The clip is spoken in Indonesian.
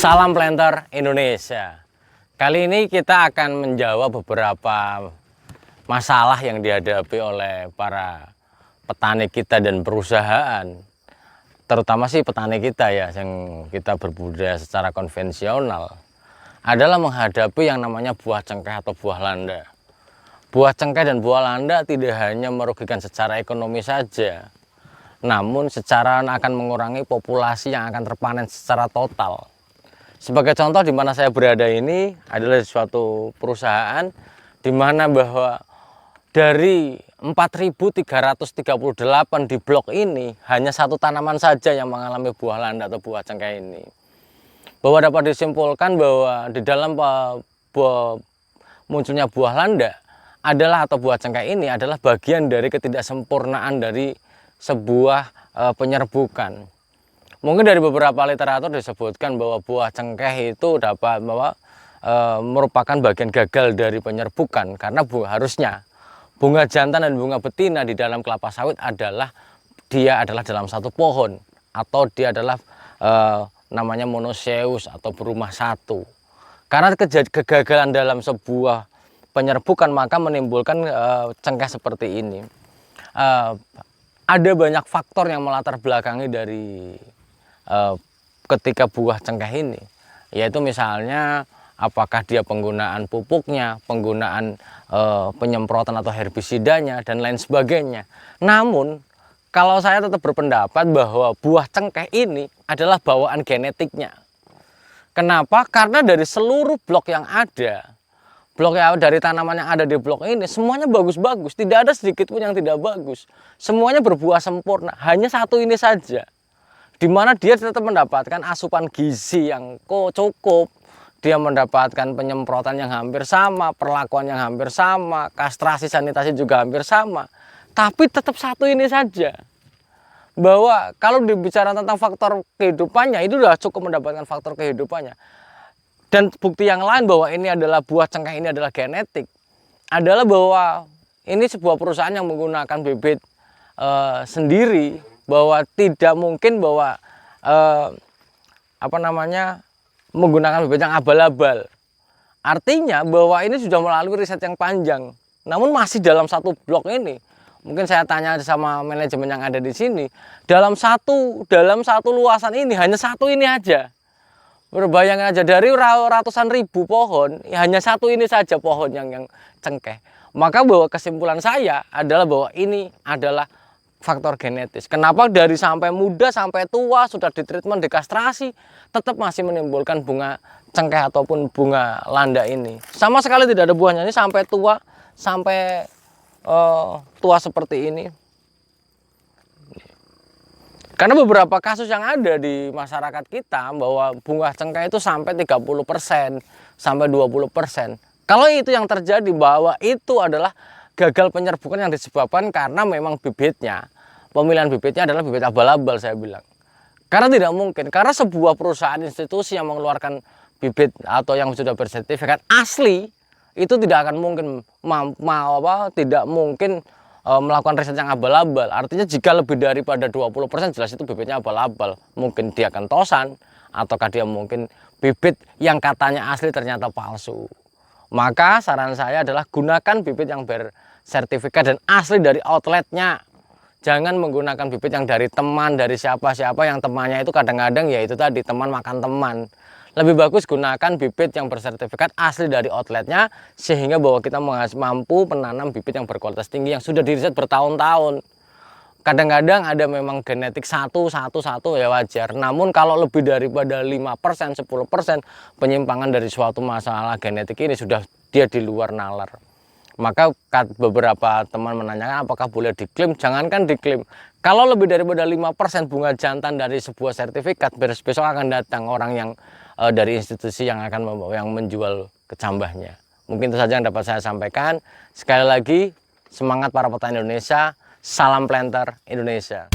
Salam planter Indonesia. Kali ini kita akan menjawab beberapa masalah yang dihadapi oleh para petani kita dan perusahaan. Terutama sih petani kita ya, yang kita berbudidaya secara konvensional, adalah menghadapi yang namanya buah cengkeh atau buah landa. Buah cengkeh dan buah landa tidak hanya merugikan secara ekonomi saja, namun secara akan mengurangi populasi yang akan terpanen secara total. Sebagai contoh, di mana saya berada ini adalah suatu perusahaan di mana bahwa dari 4.338 di blok ini hanya satu tanaman saja yang mengalami buah landa atau buah cengkeh ini. Bahwa dapat disimpulkan bahwa di dalam munculnya buah landa adalah atau buah cengkeh ini adalah bagian dari ketidaksempurnaan dari sebuah penyerbukan. Mungkin dari beberapa literatur disebutkan bahwa buah cengkeh itu dapat merupakan bagian gagal dari penyerbukan, karena harusnya bunga jantan dan bunga betina di dalam kelapa sawit adalah dalam satu pohon, atau dia adalah namanya monoseus atau berumah satu. Karena kegagalan dalam sebuah penyerbukan maka menimbulkan cengkeh seperti ini. Ada banyak faktor yang melatar belakangi dari ketika buah cengkeh ini, yaitu misalnya apakah dia penggunaan pupuknya, penggunaan penyemprotan atau herbisidanya dan lain sebagainya. Namun kalau saya tetap berpendapat bahwa buah cengkeh ini adalah bawaan genetiknya. Kenapa? Karena dari seluruh blok yang ada, dari tanaman yang ada di blok ini semuanya bagus-bagus, tidak ada sedikit pun yang tidak bagus. Semuanya berbuah sempurna, hanya satu ini saja, di mana dia tetap mendapatkan asupan gizi yang cukup, dia mendapatkan penyemprotan yang hampir sama, perlakuan yang hampir sama, kastrasi sanitasi juga hampir sama, tapi tetap satu ini saja. Bahwa kalau dibicara tentang faktor kehidupannya, itu sudah cukup mendapatkan faktor kehidupannya. Dan bukti yang lain bahwa ini adalah buah cengkeh ini adalah genetik, adalah bahwa ini sebuah perusahaan yang menggunakan bibit sendiri, bahwa tidak mungkin bahwa menggunakan bibit yang abal-abal. Artinya bahwa ini sudah melalui riset yang panjang, namun masih dalam satu blok ini. Mungkin saya tanya sama manajemen yang ada di sini, dalam satu luasan ini hanya satu ini aja. Berbayangkan aja, dari ratusan ribu pohon hanya satu ini saja pohon yang cengkeh. Maka bahwa kesimpulan saya adalah bahwa ini adalah faktor genetis. Kenapa dari sampai muda sampai tua sudah ditreatment, dikastrasi, tetap masih menimbulkan bunga cengkeh ataupun bunga landa ini. Sama sekali tidak ada buahnya, ini sampai tua seperti ini. Karena beberapa kasus yang ada di masyarakat kita bahwa bunga cengkeh itu sampai 30%, sampai 20%. Kalau itu yang terjadi, bahwa itu adalah gagal penyerbukan yang disebabkan karena memang bibitnya, pemilihan bibitnya adalah bibit abal-abal, saya bilang. Karena tidak mungkin, karena sebuah perusahaan institusi yang mengeluarkan bibit atau yang sudah bersertifikat asli, itu tidak akan mungkin melakukan riset yang abal-abal. Artinya jika lebih daripada 20% jelas itu bibitnya abal-abal. Mungkin dia kentosan, ataukah dia mungkin bibit yang katanya asli ternyata palsu. Maka saran saya adalah gunakan bibit yang bersertifikat dan asli dari outletnya. Jangan menggunakan bibit yang dari teman, dari siapa-siapa yang temannya itu kadang-kadang ya itu tadi, teman makan teman. Lebih bagus gunakan bibit yang bersertifikat asli dari outletnya, sehingga bahwa kita mampu menanam bibit yang berkualitas tinggi yang sudah diriset bertahun-tahun. Kadang-kadang ada memang genetik satu ya wajar. Namun kalau lebih daripada 5%, 10% penyimpangan dari suatu masalah genetik ini sudah dia di luar nalar. Maka beberapa teman menanyakan apakah boleh diklaim. Jangankan diklaim, kalau lebih daripada 5% bunga jantan dari sebuah sertifikat, besok akan datang orang yang dari institusi yang akan menjual kecambahnya. Mungkin itu saja yang dapat saya sampaikan. Sekali lagi, semangat para petani Indonesia. Salam planter Indonesia.